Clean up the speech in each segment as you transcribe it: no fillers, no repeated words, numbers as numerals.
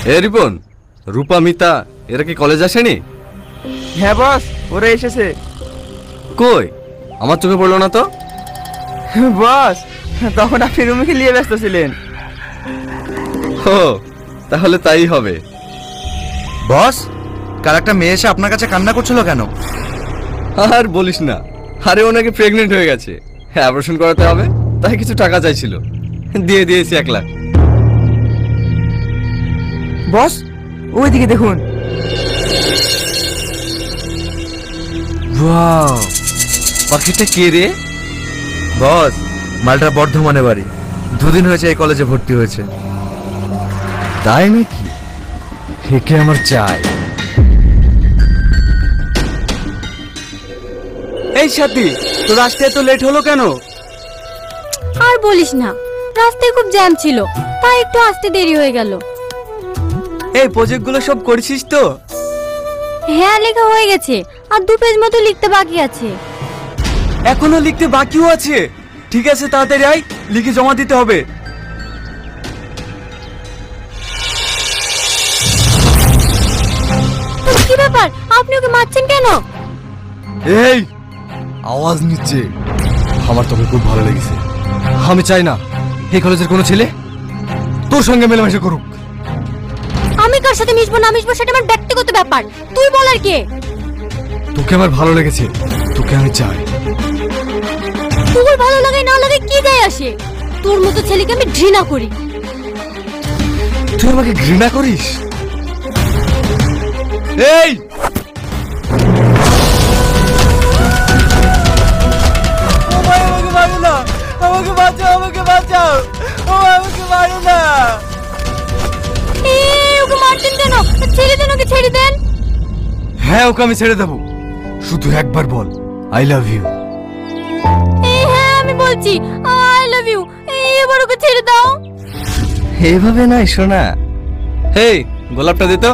এ রিপন, রূপা, মিতা এরা কি কলেজ আসেনি? হ্যাঁ বস, ওরা এসেছে। কই, আমার চোখে পড়লো না তো। বস, তখন আপনি রুমে নিয়ে ব্যস্ত ছিলেন। ও, তাহলে তাই হবে। বস, কাল একটা মেয়ে এসে আপনার কাছে কান্না করছিল কেন? আর বলিস না, আরে ও নাকি প্রেগনেন্ট হয়ে গেছে, হ্যাঁ অপারেশন করাতে হবে, তাই কিছু টাকা চাইছিল, দিয়ে দিয়েছি 1 লাখ। বস, ওইদিকে দেখুন। ওয়াও, পাখিটা কে রে? বস, মালটা বর্ধমানে বাড়ি, 2 দিন হয়েছে এই কলেজে ভর্তি হয়েছে। তাই নাকি? একে আমার চাই। এই সাথী, তোর আসতে এত লেট হলো কেন? আর বলিস না, রাস্তায় খুব জ্যাম ছিল, তাই একটু আসতে দেরি হয়ে গেল। এই প্রজেক্টগুলো সব করেছিস তো? হ্যাঁ, লেখা হয়ে গেছে, আর 2 পেজ মতো লিখতে বাকি আছে। এখনো লিখতে বাকিও আছে? ঠিক আছে, তাড়াতাড়ি আয়, লিখে জমা দিতে হবে। কি ব্যাপার, আপনি ওকে মারছেন কেন? এই আওয়াজ নিচ্ছে, আমার তোকে খুব ভালো লেগেছে। আমি চাই না এই কলেজের কোনো ছেলে তোর সঙ্গে মেলামেশা করুক। আমি কার সাথে মিশবো না মিশবো সেটা আমার ব্যক্তিগত ব্যাপার, তুই বলার কে? তোকে আমার ভালো লেগেছে, তোকে আমি চাই। তোর ভালো লাগে না লাগে কি যায় আসে? তোর মতো ছেলেকে আমি ঘৃণা করি। তুই আমাকে ঘৃণা করিস? এই আমাকে মারো না, আমাকে বাঁচাও, আমাকে বাঁচাও, আমাকে মারো না। ওকে মারছেন কেন? ছেড়ে দেন ওকে, ছেড়ে দেন। হ্যাঁ, ওকে আমি ছেড়ে দেবো, শুধু একবার বল আই লাভ ইউ। হ্যাঁ আমি বলছি আই লাভ ইউ, এবার ওকে ছেড়ে দাও। এইভাবে নাই শোনা। এই গোলাপটা দে তো।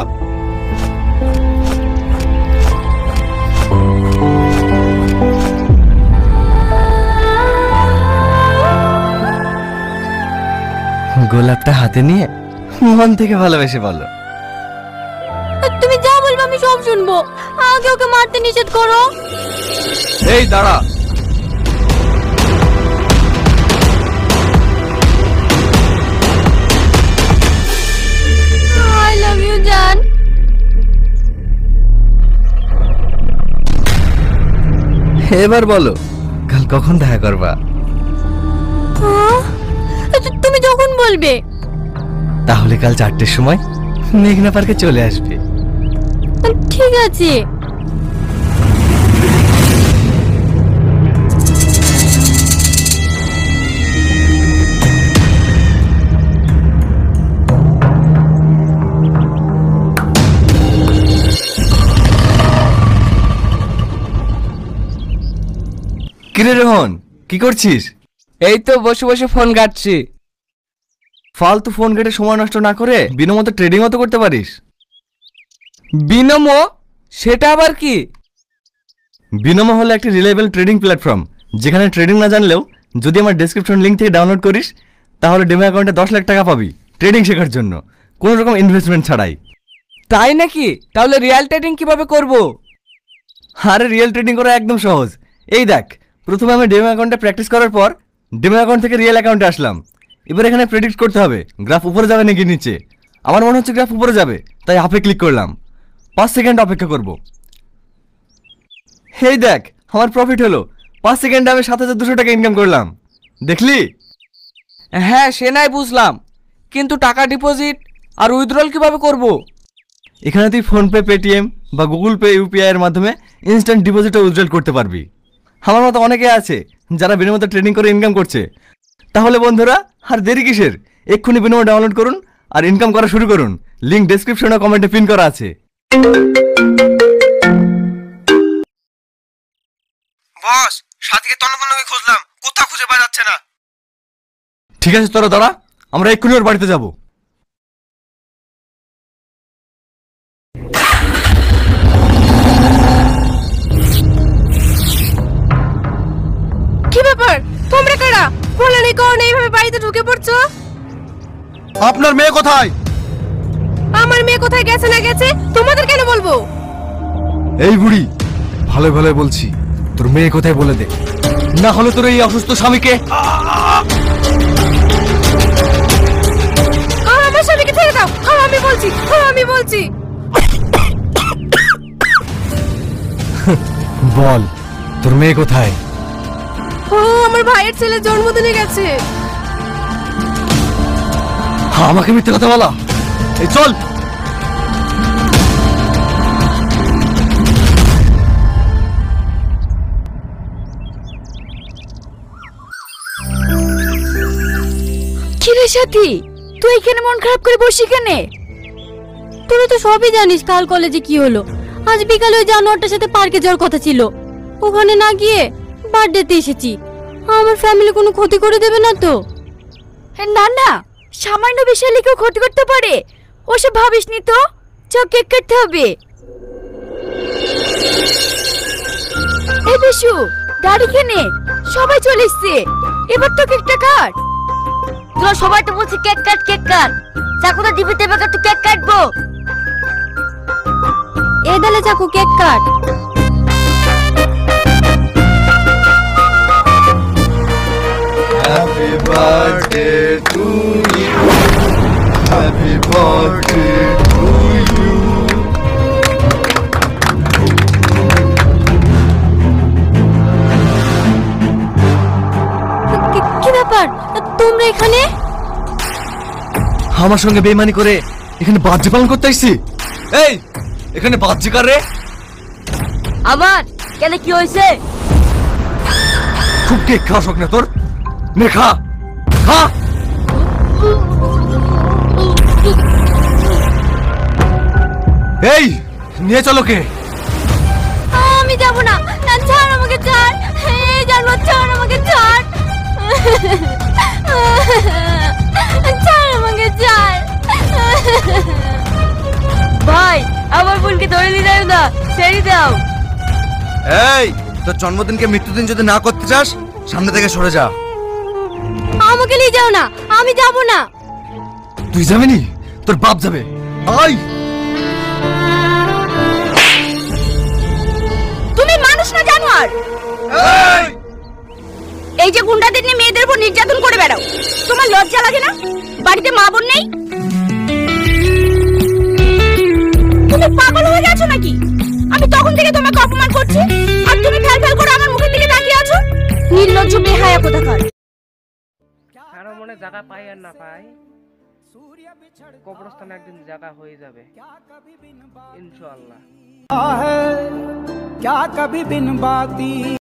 গোলাপটা হাতে নিয়ে মন থেকে ভালোবেসে বলো। তুমি যা বলবে আমি সব শুনবো, আগে ওকে মারতে নিষেধ করো। এই দাঁড়া, আই লাভ ইউ জান। এবার বলো কাল কখন দেখা করবা? তুমি যখন বলবে। তাহলে কাল 4টের সময় মেঘনা পার্কে চলে আসবে। ঠিক আছে। কিরে রোহন, কি করছিস? এই তো বসে বসে ফোন ঘাটছি। ফালতু ফোন ঘেটে সময় নষ্ট না করে বিনোমত ট্রেডিংও তো করতে পারিস। বিনমো? সেটা আবার কি? বিনোমো হলো একটি রিলায়েবল ট্রেডিং প্ল্যাটফর্ম, যেখানে ট্রেডিং না জানলেও যদি আমার ডেসক্রিপশন লিঙ্ক থেকে ডাউনলোড করিস তাহলে ডেমো অ্যাকাউন্টে 10 লাখ টাকা পাবি ট্রেডিং শেখার জন্য, কোনো রকম ইনভেস্টমেন্ট ছাড়াই। তাই নাকি? তাহলে রিয়েল ট্রেডিং কিভাবে করব? আরে রিয়েল ট্রেডিং করা একদম সহজ। এই দেখ, প্রথমে আমি ডেমো অ্যাকাউন্টে প্র্যাকটিস করার পর ডেমো অ্যাকাউন্ট থেকে রিয়েল অ্যাকাউন্টে আসলাম। এবার এখানে প্রেডিক্ট করতে হবে গ্রাফ উপরে যাবে নাকি নিচে। আমার মনে হচ্ছে গ্রাফ উপরে যাবে, তাই আপে ক্লিক করলাম। 5 সেকেন্ড অপেক্ষা করব। এই দেখ, আমার প্রফিট হলো। 5 সেকেন্ডে আমি 7200 টাকা ইনকাম করলাম, দেখলি? হ্যাঁ সে নাই বুঝলাম, কিন্তু টাকা ডিপোজিট আর উইথড্রল কিভাবে করব? এখানে তুই ফোনপে, পেটিএম বা গুগল পে, ইউপিআই এর মাধ্যমে ইনস্ট্যান্ট ডিপোজিট ও উইথড্রল করতে পারবি। আমার মতো অনেকে আছে যারা বিনিময়ে ট্রেডিং করে ইনকাম করছে। তাহলে বন্ধুরা আর দেরি কিসের, এক্ষুনি বিনিময় ডাউনলোড করুন আর ইনকাম করা শুরু করুন। লিংক ডেসক্রিপশন ও কমেন্টে পিন করা আছে। বস, সাথীকে তন্ন খুঁজলাম, কোথাও খুঁজে পাওয়া যাচ্ছে না। ঠিক আছে, তোরা দাঁড়া, আমরা এক্ষুনি ওর বাড়িতে যাব। কি ব্যাপার, তোমরা কারা? বলে নেই কারণে এইভাবে বাড়িতে ঢুকে পড়ছো? আপনার মেয়ে কোথায়? আমার মেয়ে কোথায় গেছে না গেছে তোমাদের কেন বলবো? এই বুড়ি, ভালো ভালো বলছি, তোর মেয়ে কোথায় বলে দে, না হলে তোর এই অসুস্থ স্বামীকে। আমার স্বামীকে ছেড়ে দাও, আমি বলছি, আমি বলছি। বল, তোর মেয়ে কোথায়? ও আমার ভাইয়ের ছেলে জন্মদিনে গেছে। আমাকে মিথ্যে কথা বলা? এই চল। কিরে সাথী, তুই এখানে মন খারাপ করে বসি কেন? তোরা তো সবই জানিস কাল কলেজে কি হলো। আজ বিকালে ওই জানোয়ারটার সাথে পার্কে যাওয়ার কথা ছিল, ওখানে না গিয়ে বার্থডেতে এসেছি। আমার ফ্যামিলি কোনো ক্ষতি করে দেবে না তো? না না, সামান্য বিষয়ে কেউ ক্ষতি করতে পারে, ওসব ভাবিস নি তো। চ, কেক কাটতে হবে। এই বিশু, দাঁড়ি কেনে, সবাই চলে এসছে, এবার তো কেকটা কাট। তোরা সবাই তো বলছে কেক কাট কেক কাট, চাকুটা দিবি দেবে তো কেক কাটবো। এ দালে চাকু, cake cut. Happy birthday to you. Happy birthday to you. কি ব্যাপার, তোমরা এখানে? আমার সঙ্গে বেইমানি করে এখানে বার্থডে পালন করতে আসছি। এই, এখানে বার্থডে কার রে? আবার কেন, কি হয়েছে? খুব কেক খাওয়া শখ না তোর? নে খা, খা। এই, নিয়ে চলো কে। আমি যাব না, ছাড় আমাকে, ছাড়। এই জানোয়ার, ছাড় আমাকে, ছাড়। ছাড় আমাকে, ছাড়। ভাই, আমার বোনকে ধরে নিয়ে যাও না, ছেড়ে দাও। এই, তোর জন্মদিনকে মৃত্যুদিন যদি না করতে চাস, সামনে থেকে সরে যা। আমাকে নিয়ে যাও না, আমি যাব না। তুই যাবি নি? তোর বাপ যাবে। আই, তুমি মানুষ না জানোয়ার। এই যে গুন্ডাদের নিয়ে মেয়েদের উপর নির্যাতন করে বেড়াও, তোমার লজ্জা লাগে না? বাড়িতে মা বোন নেই? তুমি পাগল হয়ে গেছো নাকি? আমি তখন থেকে তোমাকে অপমান করছি, আর তুমি ফেল ফেল করে আমার মুখের দিকে তাকিয়ে আছো। নির্লজ্জ বেহায়া কোথাকার। কারো মনে জায়গা পাই আর না পাই, কবরস্থানে একদিন জায়গা হয়ে যাবে ইনশাআল্লাহ। क्या कभी बिन बाती